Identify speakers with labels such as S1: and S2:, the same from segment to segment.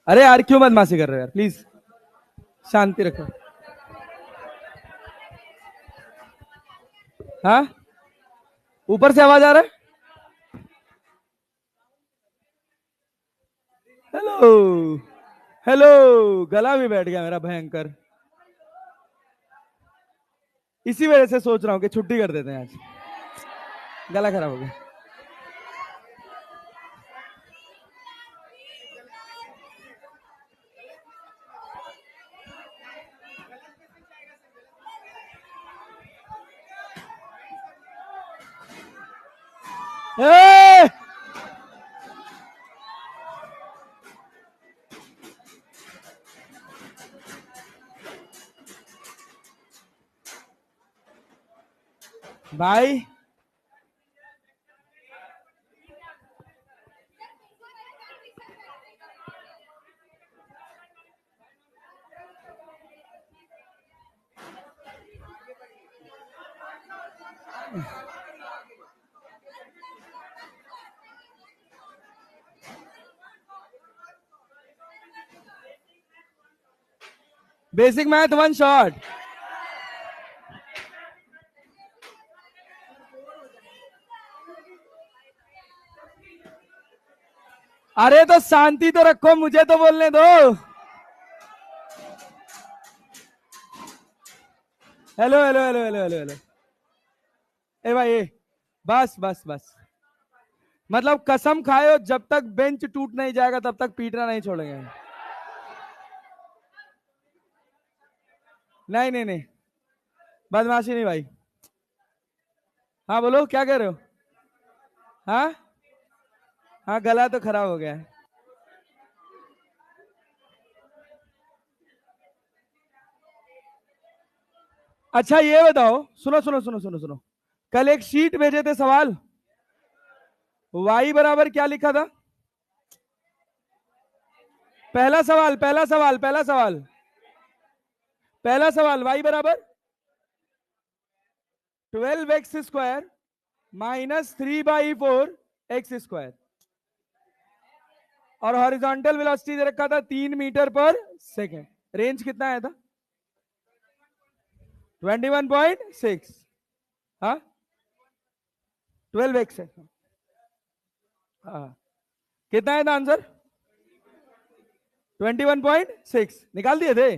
S1: अरे यार क्यों बदमाशी कर रहे हो यार, प्लीज शांति रखो। हाँ, ऊपर से आवाज आ रहा है। Hello, hello. गला भी बैठ गया मेरा भयंकर। इसी वजह से सोच रहा हूँ कि छुट्टी कर देते हैं आज, गला खराब हो गया। ए! भाई बेसिक मैथ वन शॉट। अरे तो शांति तो रखो, मुझे तो बोलने दो। Hello hello hello hello hello hello. ए भाई ए, बस बस बस। मतलब कसम खाए हो, जब तक बेंच टूट नहीं जाएगा तब तक पीटना नहीं छोड़ेंगे। नहीं नहीं नहीं, बदमाशी नहीं भाई। हाँ बोलो, क्या कह रहे हो? हाँ हाँ, गला तो खराब हो गया है। अच्छा ये बताओ, सुनो सुनो सुनो सुनो सुनो। कल एक शीट भेजे थे सवाल, y बराबर क्या लिखा था? पहला सवाल, पहला सवाल, पहला सवाल, पहला सवाल, y बराबर 12x² -3/4 x²। और हॉरिजॉन्टल वेलोसिटी दे रखा था 3 मीटर पर सेकेंड। रेंज कितना आया था? 21.6। हाँ, 12x है। हाँ, कितना है था आंसर? 21.6 निकाल दिए थे।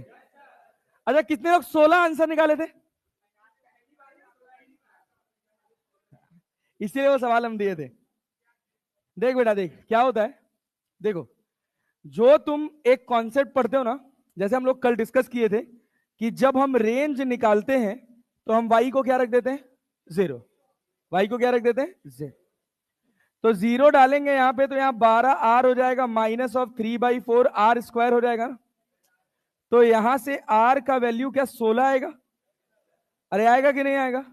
S1: अच्छा, कितने लोग 16 आंसर निकाले थे? इसीलिए वो सवाल हम दिए थे। देख बेटा देख क्या होता है। देखो, जो तुम एक कॉन्सेप्ट पढ़ते हो ना, जैसे हम लोग कल डिस्कस किए थे कि जब हम रेंज निकालते हैं तो हम y को क्या रख देते हैं? 0। y को क्या रख देते हैं? 0। तो 0 डालेंगे यहां पे, तो यहां 12r हो जाएगा, -3/4 r² हो जाएगा। तो यहां से r का वैल्यू क्या 16 आएगा? अरे आएगा कि नहीं आएगा?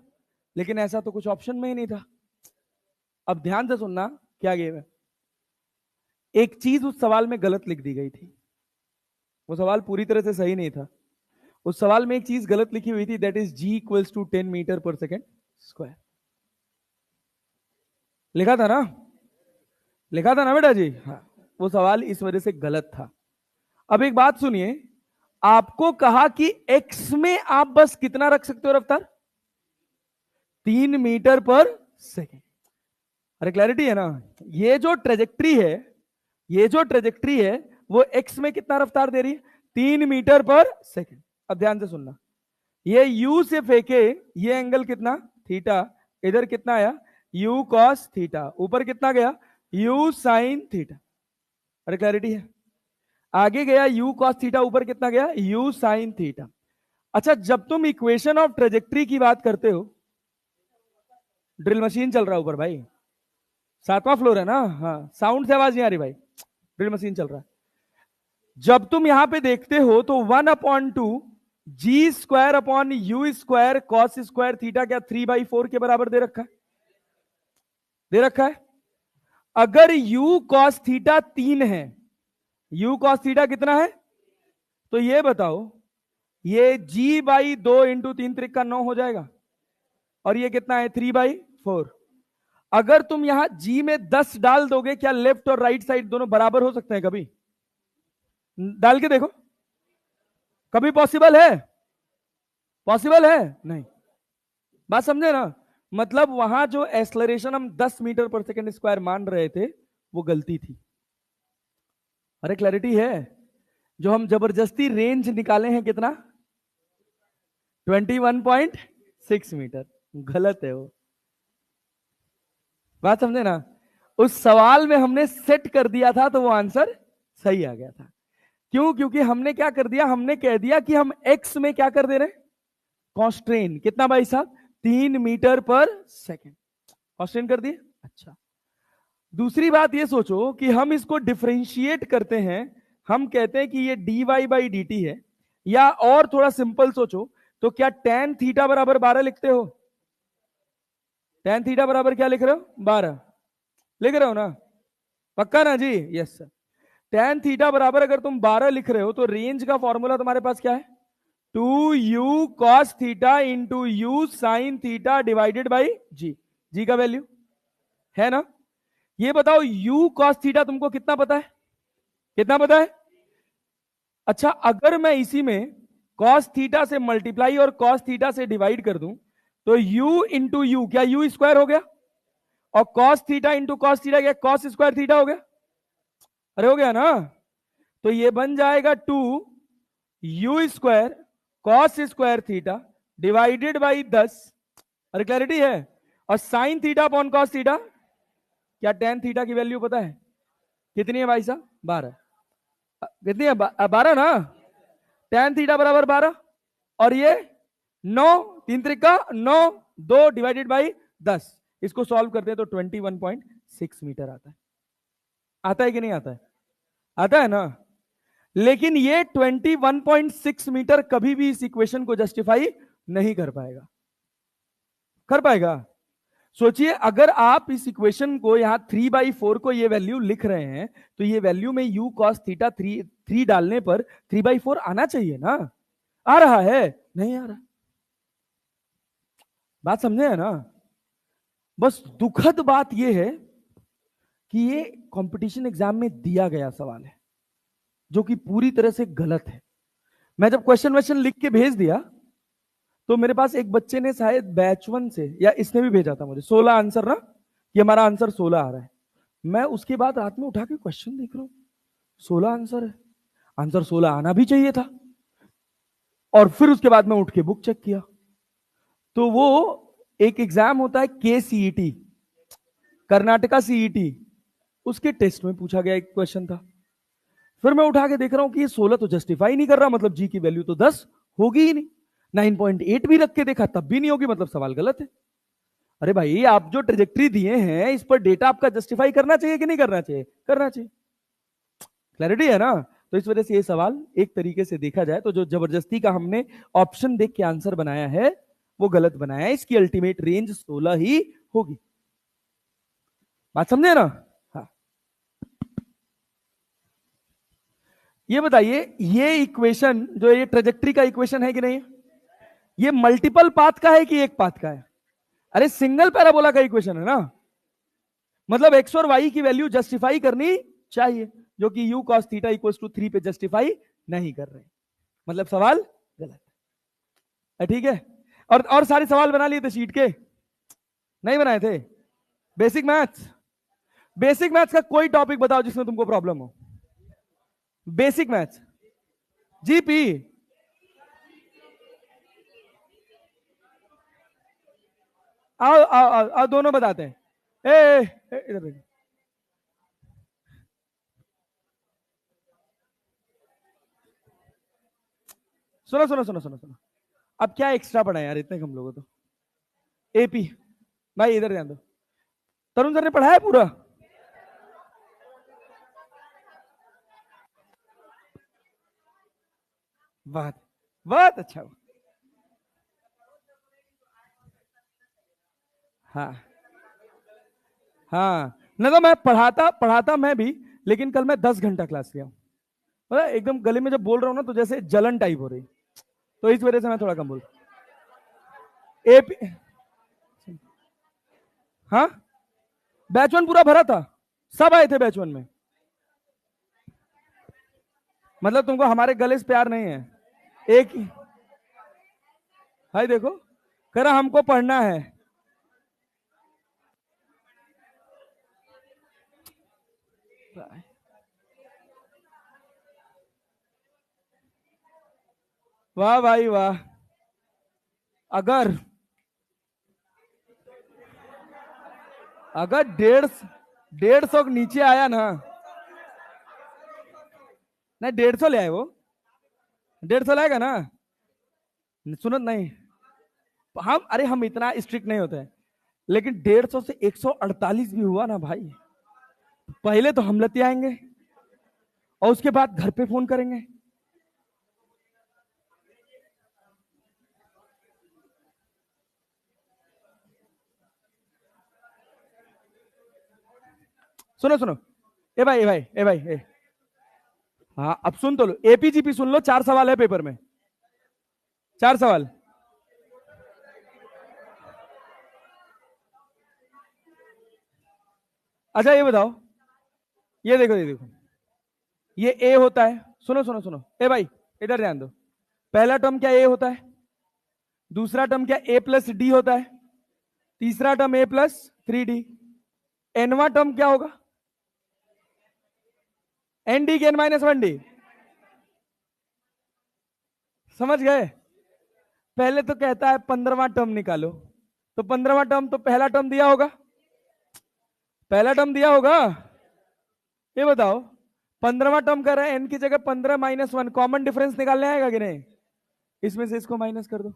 S1: लेकिन ऐसा तो कुछ ऑप्शन में ही नहीं था। अब ध्यान से सुनना, क्या गेम है। एक चीज उस सवाल में गलत लिख दी गई थी। वो सवाल पूरी तरह से सही नहीं था। उस सवाल में एक चीज गलत लिखी हुई थी, दैट इज g = 10 मीटर पर सेकेंड स्क्वायर। लिखा था ना? लिखा था ना बेटा जी? हाँ, वो सवाल इस वजह से गलत था। अब एक बात सुनिए, आपको कहा कि x में आप बस कितना रख सकते हो रफ्तार? 3 मीटर पर सेकेंड। अरे क्लैरिटी है ना? ये जो ट्रेजेक्ट्री है, ये जो ट्रेजेक्ट्री है, वो x में कितना रफ्तार दे रही है? 3 मीटर पर सेकेंड। अब ध्यान से सुनना, ये u से फेंके, ये एंगल कितना? थीटा। इधर कितना आया? u cos theta. ऊपर कितना गया? u sin theta. अरे क्लैरिटी है? आगे गया u cos थीटा, ऊपर कितना गया? u sin theta. अच्छा, जब तुम इक्वेशन ऑफ ट्रेजेक्ट्री की बात करते हो, ड्रिल मशीन चल रहा है ऊपर भाई, 7वां फ्लोर है ना? हाँ, साउंड से आवाज नहीं आ रही भाई, ड्रिल मशीन चल रहा है। जब तुम यहां पे देखते हो तो 1/2 g² / u² cos² थीटा क्या 3/4 के बराबर दे रखा है? दे रखा है। अगर u cos थीटा 3 है, u cos थीटा कितना है? तो ये बताओ, ये g/2 × 3 × 9 हो जाएगा, और ये कितना है? 3/4। अगर तुम यहां g में 10 डाल दोगे, क्या लेफ्ट और राइट साइड दोनों बराबर हो सकते हैं कभी? डाल के देखो, कभी पॉसिबल है? पॉसिबल है नहीं। बात समझे ना? मतलब वहां जो एक्सलरेशन हम 10 मीटर पर सेकेंड स्क्वायर मान रहे थे वो गलती थी। अरे क्लैरिटी है? जो हम जबरदस्ती रेंज निकाले हैं कितना, 21.6 मीटर, गलत है वो। बात समझे ना? उस सवाल में हमने सेट कर दिया था तो वो आंसर सही आ गया था। क्यों? क्योंकि हमने क्या कर दिया, हमने कह दिया कि हम एक्स में क्या कर दे रहे हैं, कॉन्स्ट्रेन कितना भाई साहब, 3 मीटर पर सेकेंड, कॉन्स्ट्रेन कर दिए। अच्छा, दूसरी बात ये सोचो कि हम इसको डिफरेंशिएट करते हैं, हम कहते हैं कि ये dy बाई डी टी है, या और थोड़ा सिंपल सोचो तो क्या tan थीटा बराबर 12 लिखते हो? tan थीटा बराबर क्या लिख रहे हो, 12 लिख रहे हो ना? पक्का ना जी? Yes sir. tan थीटा बराबर अगर तुम 12 लिख रहे हो तो रेंज का फॉर्मूला तुम्हारे पास क्या है, 2u cos theta into you sine theta divided by जी। जी का वैल्यू है ना? ये बताओ u cos थीटा तुमको कितना पता है, कितना पता है? अच्छा, अगर मैं इसी में cos थीटा से मल्टीप्लाई और cos थीटा से डिवाइड कर दूं तो u इंटू यू, क्या u स्क्वायर हो गया, और cos theta into cos theta क्या cos स्क्वायर थीटा हो गया? अरे हो गया ना? तो ये बन जाएगा 2u square cos square theta divided by 10। अरे क्लैरिटी है? और sine theta upon cos theta, क्या tan थीटा की वैल्यू पता है कितनी है भाई साहब, 12। कितनी है, 12 ना? tan थीटा बराबर 12, और ये 9, 3 त्रिका 9, 2 डिवाइडेड बाई 10, इसको सॉल्व करते हैं तो 21.6 मीटर आता है। आता है कि नहीं आता है? आता है ना? लेकिन ये 21.6 मीटर कभी भी इस इक्वेशन को जस्टिफाई नहीं कर पाएगा। कर पाएगा? सोचिए, अगर आप इस इक्वेशन को यहां 3/4 को ये वैल्यू लिख रहे हैं तो ये वैल्यू में u cos थीटा 3 डालने पर 3/4 आना चाहिए ना? आ रहा है? नहीं आ रहा। बात समझे है ना? बस दुखद बात यह है कि ये कंपटीशन एग्जाम में दिया गया सवाल है जो कि पूरी तरह से गलत है। मैं जब क्वेश्चन लिख के भेज दिया तो मेरे पास एक बच्चे ने शायद बैच 1 से, या इसने भी भेजा था मुझे 16 आंसर ना, ये हमारा आंसर 16 आ रहा है। मैं उसके बाद रात में उठा के क्वेश्चन देख रहा हूं, 16 आंसर है, आंसर 16 आना भी चाहिए था। और फिर उसके बाद मैं उठ के बुक चेक किया तो वो एक एग्जाम होता है KCET, कर्नाटका सीईटी, उसके टेस्ट में पूछा गया एक क्वेश्चन था। फिर मैं उठा के देख रहा हूं कि ये 16 तो जस्टिफाई नहीं कर रहा, मतलब जी की वैल्यू तो 10 होगी ही नहीं। 9.8 भी रख के देखा तब भी नहीं होगी, मतलब सवाल गलत है। अरे भाई, आप जो ट्रेजेक्ट्री दिए हैं इस पर डेटा आपका जस्टिफाई करना चाहिए कि नहीं करना चाहिए? करना चाहिए। क्लैरिटी है ना? तो इस वजह से ये सवाल एक तरीके से देखा जाए तो जो जबरदस्ती का हमने ऑप्शन देख के आंसर बनाया है वो गलत बनाया है। इसकी अल्टीमेट रेंज 16 ही होगी। बात समझे ना? हाँ, ये बताइए, ये इक्वेशन जो ये ट्रेजेक्ट्री का इक्वेशन है कि नहीं, ये मल्टीपल पाथ का है कि एक पाथ का है? अरे सिंगल पैराबोला का इक्वेशन है ना, मतलब एक्स और वाई की वैल्यू जस्टिफाई करनी चाहिए, जो कि u cos theta equals to 3 पे जस्टिफाई नहीं कर रहे, मतलब सवाल गलत है। ठीक है? और सारे सवाल बना लिए थे शीट के? नहीं बनाए थे? बेसिक मैथ्स, बेसिक मैथ्स का कोई टॉपिक बताओ जिसमें तुमको प्रॉब्लम हो। बेसिक मैथ्स, जीपी, आओ आओ आओ, आओ दोनों बताते हैं। इधर देखो, सुनो सुनो सुनो सुनो सुनो, अब क्या एक्स्ट्रा पढ़ा है यार इतने कम लोगों तो। एपी, भाई इधर ध्यान दो, तरुण सर ने पढ़ाया पूरा? बहुत बहुत अच्छा। हाँ हाँ, ना तो मैं पढ़ाता पढ़ाता मैं भी, लेकिन कल मैं 10 घंटा क्लास लिया, मतलब एकदम गले में जब बोल रहा हूँ ना तो जैसे जलन टाइप हो रही, तो इस वजह से मैं थोड़ा कम बोल। एपी, हाँ, बैच 1 पूरा भरा था, सब आए थे बैच 1 में। मतलब तुमको हमारे गले से प्यार नहीं है? एक ही भाई देखो, कह रहा हमको पढ़ना है। वाह भाई वाह। अगर अगर 150 के नीचे आया ना, नहीं 150 ले आए वो, 150 लाएगा ना? सुनो नहीं, हम अरे हम इतना स्ट्रिक्ट नहीं होते हैं, लेकिन 150 से 148 भी हुआ ना भाई, पहले तो हम लती आएंगे और उसके बाद घर पे फोन करेंगे। सुनो सुनो, ए भाई ए भाई ए भाई ए, हाँ अब सुन तो लो, एपीजीपी सुन लो, 4 सवाल है पेपर में, 4 सवाल। अच्छा ये बताओ, ये देखो ये देखो, ये ए होता है, सुनो सुनो सुनो, ए भाई इधर ध्यान दो। पहला टर्म क्या ए होता है, दूसरा टर्म क्या ए प्लस डी होता है, तीसरा टर्म ए प्लस 3D, एनवा टर्म क्या होगा? एन डी के n-1D। समझ गए? पहले तो कहता है 15वां टर्म निकालो, तो 15वां टर्म तो पहला टर्म दिया होगा, पहला टर्म दिया होगा। ये बताओ, 15वां टर्म कर रहा है, एन की जगह 15 - 1, कॉमन डिफरेंस निकालने आएगा कि नहीं? इसमें से इसको माइनस कर दो।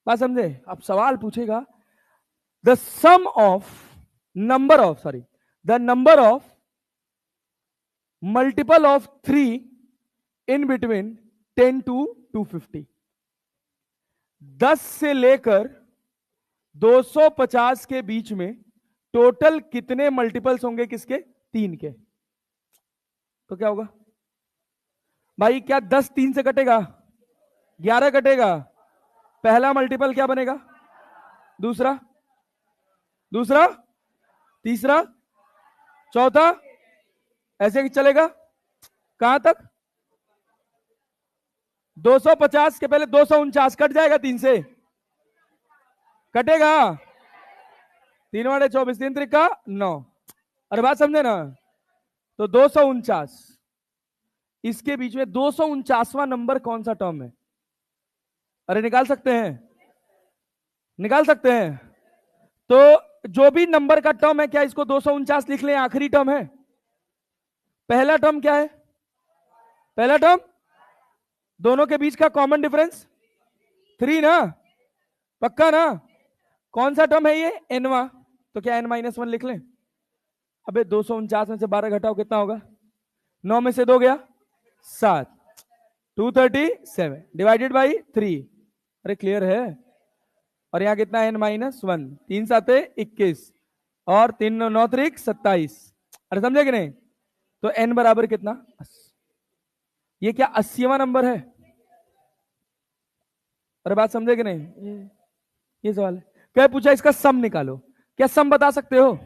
S1: बात समझे? अब सवाल पूछेगा, the sum of number of sorry the number of multiple of 3 in between 10 to 250। 10 से लेकर 250 के बीच में टोटल कितने मल्टीपल्स होंगे किसके? 3 के। तो क्या होगा भाई? क्या 10 3 से कटेगा? 11 कटेगा। पहला मल्टीपल क्या बनेगा? दूसरा, दूसरा, तीसरा, चौथा, ऐसे चलेगा कहां तक? 250 के पहले 249 कट जाएगा 3 से, कटेगा। 3 - 24, 3 - 9। अरे बात समझे ना? तो 249, इसके बीच में 249वां नंबर कौन सा टर्म है? अरे निकाल सकते हैं, निकाल सकते हैं। तो जो भी नंबर का टर्म है, क्या इसको 249 लिख लें? आखिरी टर्म है। पहला टर्म क्या है? पहला टर्म, दोनों के बीच का कॉमन डिफरेंस 3 ना? पक्का ना? कौन सा टर्म है ये? एनवा। तो क्या n-1 लिख लें? अबे 249 में से 12 घटाओ, कितना होगा? 9 में से 2 गया 7, 237 डिवाइडेड बाई 3। अरे क्लियर है? और यहां कितना? n-1, 3 7 21 और 3 9 3 27। अरे समझे कि नहीं? तो n बराबर कितना? 80। ये क्या 80वां नंबर है? अरे बात समझे कि नहीं? ये सवाल है। क्या पूछा? इसका सम निकालो। क्या सम बता सकते हो?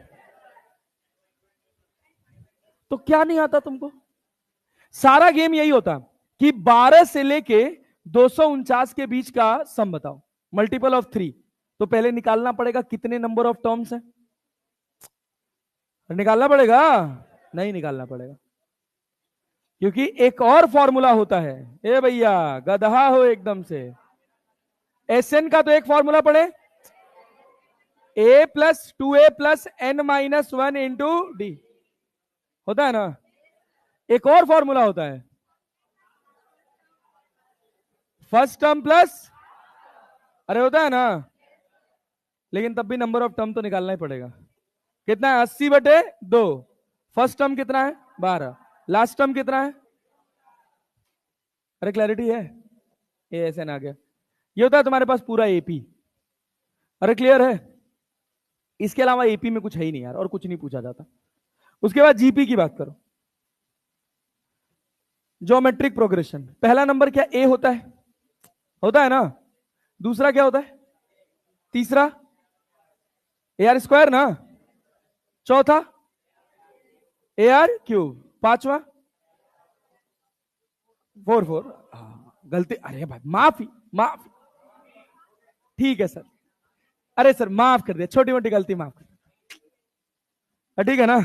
S1: तो क्या नहीं आता तुमको? सारा गेम यही होता कि 12 से लेके 249 के बीच का सम बताओ, मल्टीपल ऑफ 3। तो पहले निकालना पड़ेगा कितने नंबर ऑफ टर्म्स हैं। निकालना पड़ेगा? नहीं निकालना पड़ेगा, क्योंकि एक और फॉर्मूला होता है। ए भैया गधा हो एकदम से। एसएन का तो एक फॉर्मूला पढ़े, a + 2a + n-1 into D, होता है ना? एक और फॉर्मूला होता है, फर्स्ट टर्म प्लस, अरे होता है ना? लेकिन तब भी नंबर ऑफ टर्म तो निकालना ही पड़ेगा। कितना है? 80/2। फर्स्ट टर्म कितना है? 12। लास्ट टर्म कितना है? अरे क्लैरिटी है? ए एस एन आ गया। ये होता है तुम्हारे पास पूरा एपी। अरे क्लियर है? इसके अलावा एपी में कुछ है ही नहीं यार, और कुछ नहीं पूछा जाता। उसके बाद जीपी की बात करो, ज्योमेट्रिक प्रोग्रेशन। पहला नंबर क्या? ए होता है ना? दूसरा क्या होता है? तीसरा AR² ना? चौथा AR³। पांचवा 4 4, हाँ गलती, अरे भाई माफी माफी, ठीक है सर, अरे सर माफ कर दिया, छोटी मोटी गलती माफ कर ठीक है ना।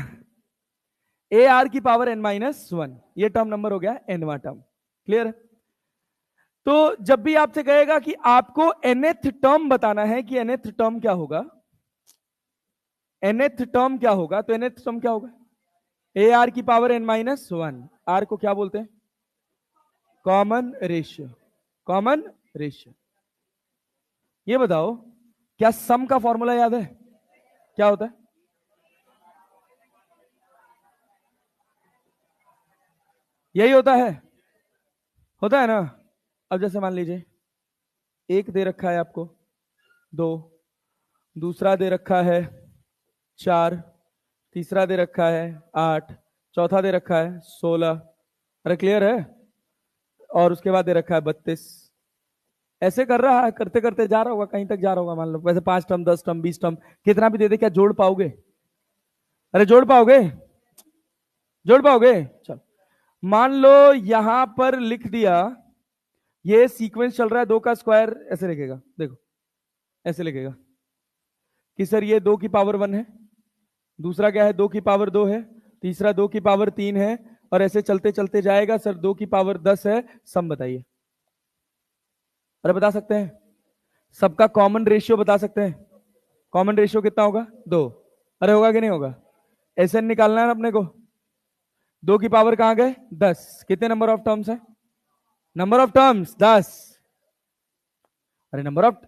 S1: ए आर की पावर एन माइनस वन, ये टर्म नंबर हो गया एनवा टर्म, क्लियर है। तो जब भी आपसे कहेगा कि आपको nth टर्म बताना है कि nth टर्म क्या होगा, nth टर्म क्या होगा, तो nth टर्म क्या होगा, ए आर की power n minus one, r को क्या बोलते हैं, कॉमन रेशियो, कॉमन रेशियो। ये बताओ क्या सम का फॉर्मूला याद है, क्या होता है, यही होता है ना। अब जैसे मान लीजिए एक दे रखा है आपको, दो, दूसरा दे रखा है चार, तीसरा दे रखा है आठ, चौथा दे रखा है 16, अरे क्लियर है, और उसके बाद दे रखा है 32। ऐसे कर रहा है, करते करते जा रहा होगा, कहीं तक जा रहा होगा, मान लो वैसे 5 टर्म 10 टर्म 20 टर्म कितना भी दे दे, क्या जोड़ पाओगे, अरे जोड़ पाओगे, जोड़ पाओगे, चलो मान लो यहां पर लिख दिया, ये सीक्वेंस चल रहा है, दो का स्क्वायर ऐसे लिखेगा, देखो ऐसे लिखेगा कि सर ये 2 की पावर 1 है, दूसरा क्या है 2 की पावर 2 है, तीसरा 2 की पावर 3 है, और ऐसे चलते चलते जाएगा, सर 2 की पावर 10 है, सम बताइए। अरे बता सकते हैं, सबका कॉमन रेशियो बता सकते हैं, कॉमन रेशियो कितना होगा, 2, अरे होगा कि नहीं होगा, एसएन निकालना है अपने को, 2 की पावर कहां गए 10, कितने नंबर ऑफ टर्म्स है, नंबर ऑफ टर्म्स 10, अरे number of,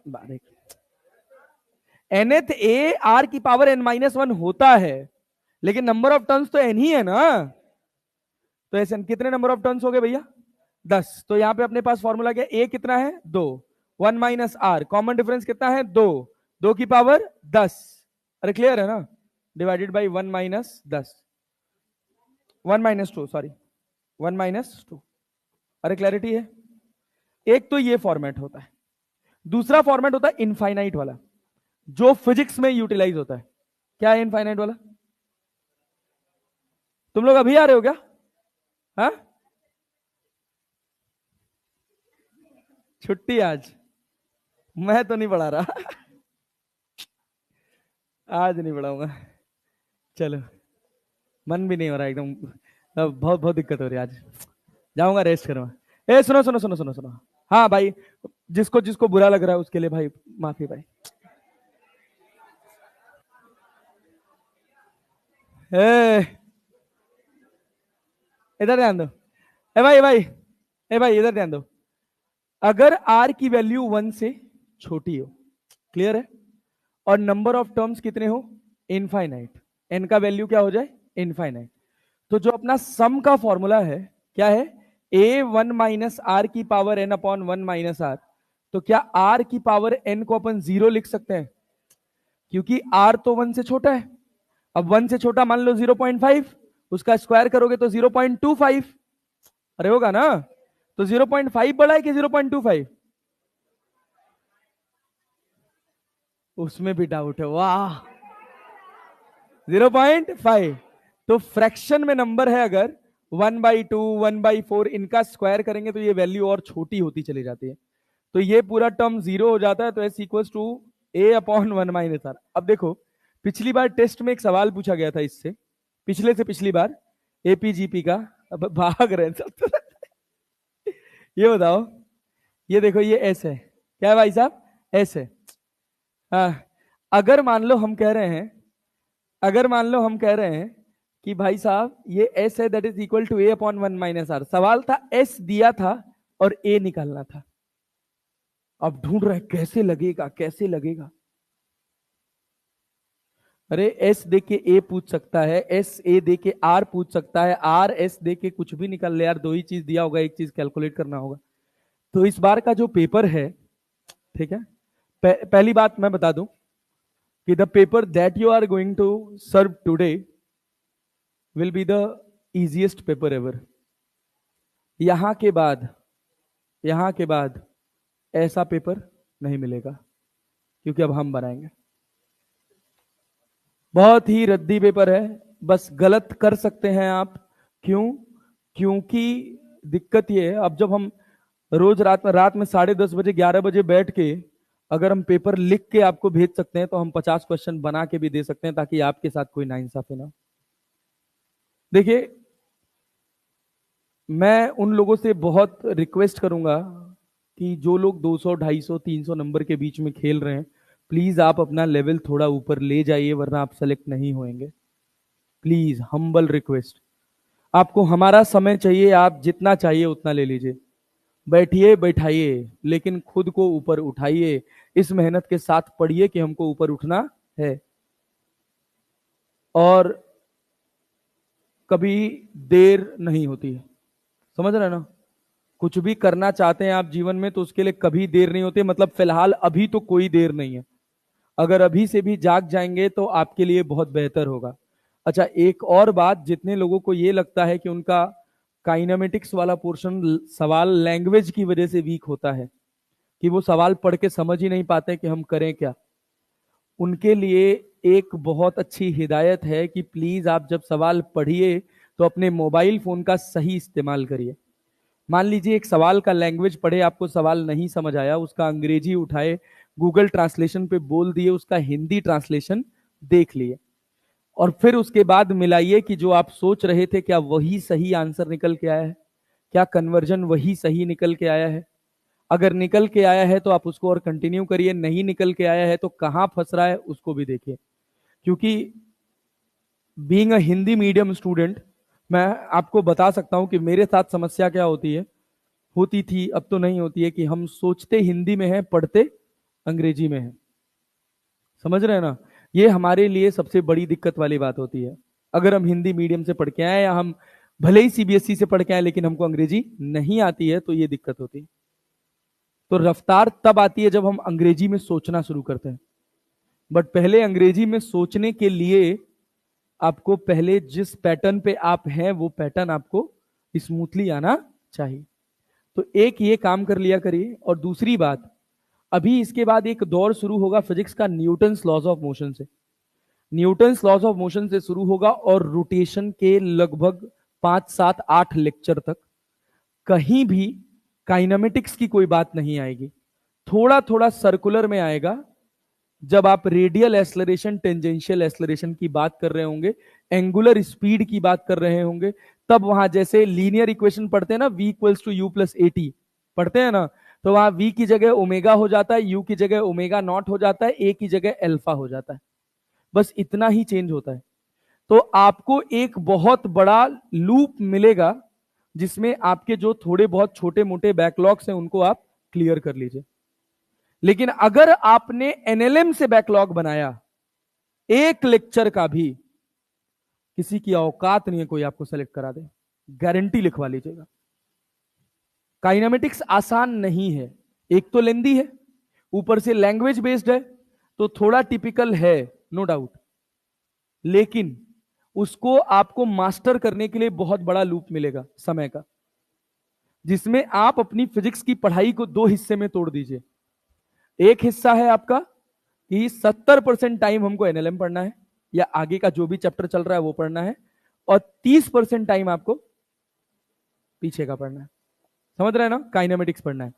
S1: nth A r की पावर n माइनस वन होता है, लेकिन नंबर ऑफ टर्न्स तो n ही है ना, तो ऐसे कितने नंबर ऑफ टर्न्स हो गए भैया 10, तो यहां पे अपने पास फॉर्मूला क्या, ए कितना है 2, 1 माइनस आर, कॉमन डिफरेंस कितना है 2, 2 की पावर 10, अरे क्लियर है ना, divided by 1 minus 10, 1 minus 2 sorry, 1 minus 2, अरे क्लैरिटी है। एक तो ये फॉर्मेट होता है, दूसरा फॉर्मेट होता है इनफाइनाइट वाला, जो फिजिक्स में यूटिलाइज होता है। क्या है इनफाइनाइट वाला, तुम लोग अभी आ रहे हो क्या, हाँ छुट्टी आज, मैं तो नहीं पढ़ा रहा आज नहीं पढ़ाऊंगा, चलो मन भी नहीं हो रहा एकदम, बहुत बहुत दिक्कत हो रही है आज, जाऊंगा रेस्ट करूंगा। ए सुनो सुनो सुनो सुनो सुनो, हाँ भाई, जिसको जिसको बुरा लग रहा है उसके लिए भाई माफी भाई, ए इधर ध्यान दो, ए भाई भाई, ए भाई इधर ध्यान दो, अगर आर की वैल्यू 1 से छोटी हो, क्लियर है, और नंबर ऑफ टर्म्स कितने हो इनफाइनाइट, एन का वैल्यू क्या हो जाए इनफाइनाइट, तो जो अपना सम का फॉर्मूला है क्या है, ए वन माइनस आर की power n upon one minus r, तो क्या आर की पावर एन को अपन 0 लिख सकते हैं, क्योंकि आर तो 1 से छोटा है, अब 1 से छोटा मान लो 0.5, उसका स्क्वायर करोगे तो 0.25, अरे होगा ना, तो 0.5 बड़ा है कि 0.25, उसमें भी डाउट है, वाह 0.5, तो फ्रैक्शन में नंबर है अगर 1/2 1/4 इनका स्क्वायर करेंगे तो ये वैल्यू और छोटी होती चली जाती है, तो ये पूरा टर्म 0 हो जाता है, तो S equals to a upon 1 minus r. अब देखो पिछली बार टेस्ट में एक सवाल पूछा गया था इससे, पिछले से पिछली बार एपीजीपी का, अब भाग रहे हैं सब ये बताओ, ये देखो ये एस है, क्या है भाई साहब, एस है, हाँ, अगर मान लो हम कह रहे हैं, अगर मान लो हम कह रहे हैं कि भाई साहब ये एस है that is equal to a upon one minus r, सवाल था एस दिया था और ए निकालना था, अब ढूंढ रहे कैसे लगेगा कैसे लगेगा, अरे एस दे के ए पूछ सकता है, एस ए दे के आर पूछ सकता है, आर एस दे के कुछ भी निकाल ले यार, दो ही चीज दिया होगा, एक चीज कैलकुलेट करना होगा। तो इस बार का जो पेपर है, ठीक है, पहली बात मैं बता दूं कि the paper that you are going to serve today will be the easiest paper ever, यहां के बाद, यहां के बाद ऐसा पेपर नहीं मिलेगा, क्योंकि अब हम बनाएंगे, बहुत ही रद्दी पेपर है, बस गलत कर सकते हैं आप, क्यों, क्योंकि दिक्कत ये है, अब जब हम रोज रात में 10:30 बजे 11 बजे बैठ के अगर हम पेपर लिख के आपको भेज सकते हैं, तो हम 50 क्वेश्चन बना के भी दे सकते हैं, ताकि आपके साथ कोई नाइंसाफी ना हो। देखिए, मैं उन लोगों से बहुत रिक्वेस्ट करूंगा कि जो लोग 200, 250, 300 नंबर के बीच में खेल रहे हैं, प्लीज आप अपना लेवल थोड़ा ऊपर ले जाइए, वरना आप सेलेक्ट नहीं होंगे। Please, humble request. आपको हमारा समय चाहिए, आप जितना चाहिए उतना ले लीजिए, बैठिए बैठाइए, लेकिन खुद को ऊपर उठाइए। इस मेहनत के साथ पढ़िए कि हमको ऊपर उठना है। और कभी देर नहीं होती है, समझ रहे हैं ना? कुछ भी करना चाहते हैं आप जीवन में, तो उसके लिए कभी देर नहीं होती। मतलब फिलहाल अभी तो कोई देर नहीं है। अगर अभी से भी जाग जाएंगे तो आपके लिए बहुत बेहतर होगा। अच्छा, एक और बात, जितने लोगों को ये लगता है कि उनका काइनेमेटिक्स वाला पोर्शन सवाल लैंग्वेज की वजह से वीक होता है, कि वो सवाल पढ़ के समझ ही नहीं पाते कि हम करें क्या, उनके लिए एक बहुत अच्छी हिदायत है कि प्लीज आप जब सवाल पढ़िए तो अपने मोबाइल फोन का सही इस्तेमाल करिए। मान लीजिए एक सवाल का लैंग्वेज पढ़े, आपको सवाल नहीं समझ आया, उसका अंग्रेजी उठाए, गूगल ट्रांसलेशन पे बोल दिए, उसका हिंदी ट्रांसलेशन देख लिए, और फिर उसके बाद मिलाइए कि जो आप सोच रहे थे क्या वही सही आंसर निकल के आया है, क्या कन्वर्जन वही सही निकल के आया है। अगर निकल के आया है तो आप उसको और कंटिन्यू करिए, नहीं निकल के आया है तो कहां फंस रहा है उसको भी देखिए। क्योंकि being a Hindi medium student, मैं आपको बता सकता हूं कि मेरे साथ समस्या क्या होती है, होती थी, अब तो नहीं होती है, कि हम सोचते हिंदी में है, पढ़ते अंग्रेजी में है। समझ रहे हैं ना? ये हमारे लिए सबसे बड़ी दिक्कत वाली बात होती है। अगर हम हिंदी मीडियम से पढ़ के आए, या हम भले ही सीबीएसई से पढ़ के आए लेकिन हमको अंग्रेजी नहीं आती है, तो ये दिक्कत होती है। तो रफ्तार तब आती है जब हम अंग्रेजी में सोचना शुरू करते हैं। बट पहले अंग्रेजी में सोचने के लिए आपको पहले जिस पैटर्न पे आप हैं, वो पैटर्न आपको स्मूथली आना चाहिए। तो एक ये काम कर लिया करिए। और दूसरी बात, अभी इसके बाद एक दौर शुरू होगा फिजिक्स का, न्यूटन्स लॉज ऑफ मोशन से। न्यूटन्स लॉज ऑफ मोशन से शुरू होगा, और रोटेशन के लगभग 5, 7, 8 लेक्चर तक कहीं भी काइनेमेटिक्स की कोई बात नहीं आएगी। थोड़ा थोड़ा सर्कुलर में आएगा, जब आप रेडियल एक्सलरेशन, टेंजेंशियल एक्सलरेशन की बात कर रहे होंगे, एंगुलर स्पीड की बात कर रहे होंगे, तब वहां जैसे लीनियर इक्वेशन पढ़ते हैं ना, v equals to u plus a t पढ़ते हैं ना, तो वहां v की जगह ओमेगा हो जाता है, u की जगह ओमेगा नॉट हो जाता है, a की जगह अल्फा हो जाता है। बस इतना ही चेंज होता है। तो आपको एक बहुत बड़ा लूप मिलेगा, जिसमें आपके जो थोड़े बहुत छोटे मोटे बैकलॉग्स हैं उनको आप क्लियर कर लीजिए। लेकिन अगर आपने एनएलएम से बैकलॉग बनाया, एक लेक्चर का भी, किसी की औकात नहीं है कोई आपको सेलेक्ट करा दे, गारंटी लिखवा लीजिएगा। काइनेमेटिक्स आसान नहीं है, एक तो लेंदी है, ऊपर से लैंग्वेज बेस्ड है, तो थोड़ा टिपिकल है, नो डाउट। लेकिन उसको आपको मास्टर करने के लिए बहुत बड़ा लूप मिलेगा समय का, जिसमें आप अपनी फिजिक्स की पढ़ाई को 2 हिस्से में तोड़ दीजिए। एक हिस्सा है आपका कि 70% टाइम हमको एनएलएम पढ़ना है, या आगे का जो भी चैप्टर चल रहा है वो पढ़ना है, और 30% टाइम आपको पीछे का पढ़ना है। समझ रहे हैं ना? काइनेमेटिक्स पढ़ना है।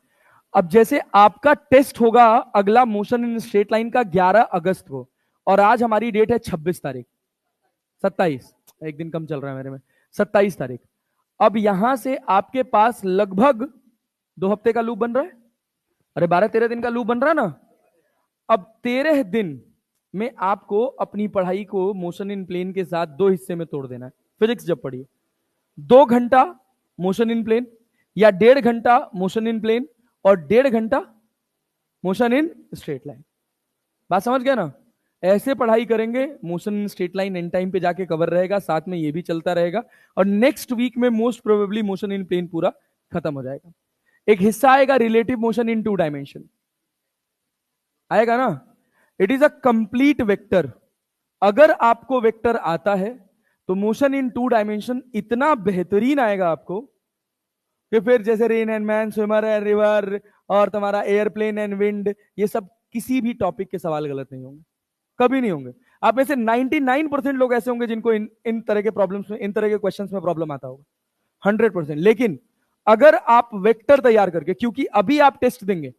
S1: अब जैसे आपका टेस्ट होगा अगला मोशन इन स्ट्रेट लाइन का 11 अगस्त को, और आज हमारी डेट है 26 तारीख, 27, एक दिन कम चल रहा है मेरे में, 27 तारीख। अब यहां से आपके पास लगभग 2 हफ्ते का लूप बन रहा है, अरे 12-13 दिन का लूप बन रहा है ना। अब 13 दिन में आपको अपनी पढ़ाई को मोशन इन प्लेन के साथ 2 हिस्से में तोड़ देना है। फिजिक्स जब पढ़िए, 2 घंटा मोशन इन प्लेन, या 1.5 घंटा मोशन इन प्लेन, और 1.5 घंटा मोशन इन स्ट्रेट लाइन। बात समझ गया ना? ऐसे पढ़ाई करेंगे, motion in straight line and time पे जाके कवर रहेगा, साथ में ये भी चलता रहेगा, और नेक्स्ट वीक में most probably motion in plane पूरा खत्म हो जाएगा। एक हिस्सा आएगा रिलेटिव मोशन इन 2 डायमेंशन, आएगा ना। It is a complete vector. अगर आपको वेक्टर आता है तो मोशन इन 2 डायमेंशन इतना बेहतरीन आएगा आपको कि फिर जैसे rain and man, swimmer and river, और तुम्हारा एयरप्लेन एंड विंड, ये सब किसी भी टॉपिक के सवाल गलत नहीं होंगे, कभी नहीं होंगे। आप में से 99% लोग ऐसे होंगे जिनको इन तरह के प्रॉब्लम्स में, इन तरह के क्वेश्चंस में प्रॉब्लम आता होगा, 100%। लेकिन अगर आप वेक्टर तैयार करके, क्योंकि अभी आप टेस्ट देंगे,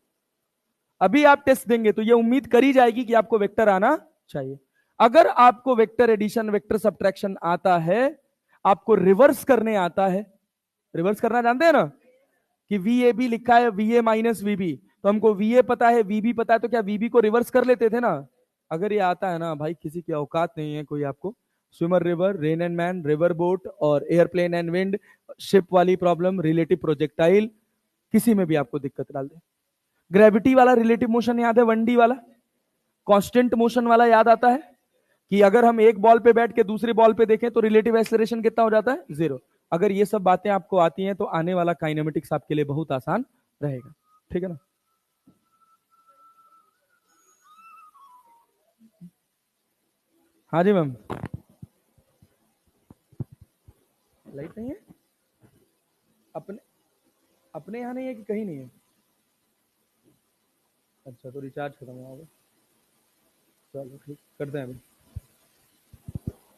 S1: अभी आप टेस्ट देंगे तो ये उम्मीद करी जाएगी कि आपको वेक्टर आना चाहिए। अगर आपको वेक्टर एडिशन, वेक्टर सब्ट्रैक्शन आता है, आपको रिवर्स करने आता है, रिवर्स करना जानते हैं ना, कि वी ए बी लिखा है वी ए माइनस वीबी, तो हमको वी ए पता है वीबी पता है, तो क्या वीबी को रिवर्स कर लेते थे ना। अगर ये आता है ना भाई, किसी की औकात नहीं है कोई आपको swimmer river, rain and man, river boat और एयरप्लेन एंड विंड, शिप वाली प्रॉब्लम, रिलेटिव प्रोजेक्टाइल, किसी में भी आपको दिक्कत डाल दे। ग्रेविटी वाला रिलेटिव मोशन याद है, 1D वाला कांस्टेंट मोशन वाला याद आता है, कि अगर हम एक बॉल पे बैठ के दूसरे बॉल पे देखें तो रिलेटिव एक्सेलरेशन कितना हो जाता है, 0। अगर ये सब बातें आपको आती हैं तो आने वाला काइनेमेटिक्स आपके लिए बहुत आसान रहेगा, ठीक है ना। हाँ जी मैम, लाइट नहीं है अपने, अपने यहाँ नहीं है कि कहीं नहीं है? अच्छा, तो रिचार्ज खत्म हुआ होगा, चलो ठीक करते हैं अभी।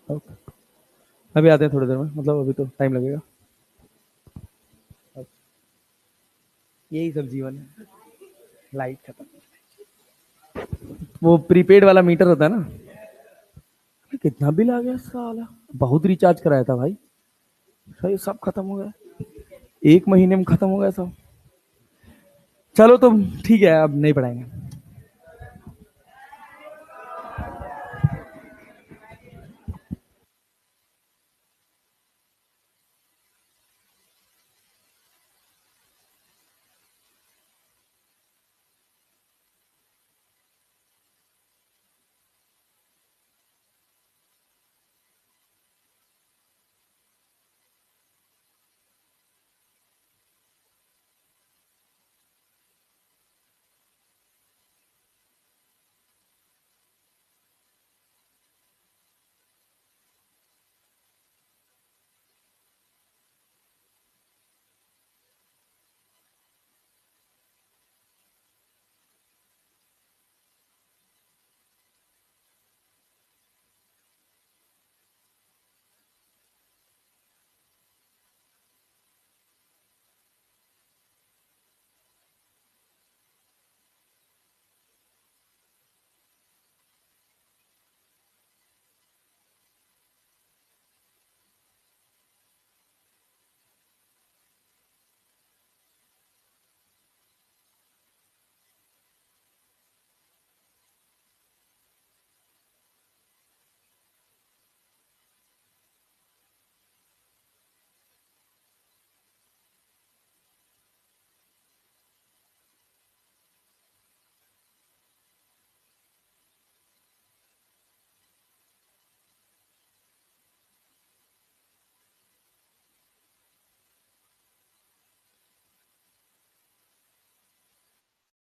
S1: ओके, अभी आते हैं थोड़ी देर में, मतलब अभी तो टाइम लगेगा। यही सब जीवन है, लाइट खत्म। वो प्रीपेड वाला मीटर होता है ना, कितना बिल आ गया साला, बहुत रिचार्ज कराया था भाई, सही सब खत्म हो गया, एक महीने में खत्म हो गया सब। चलो तो ठीक है, अब नहीं पढ़ाएंगे।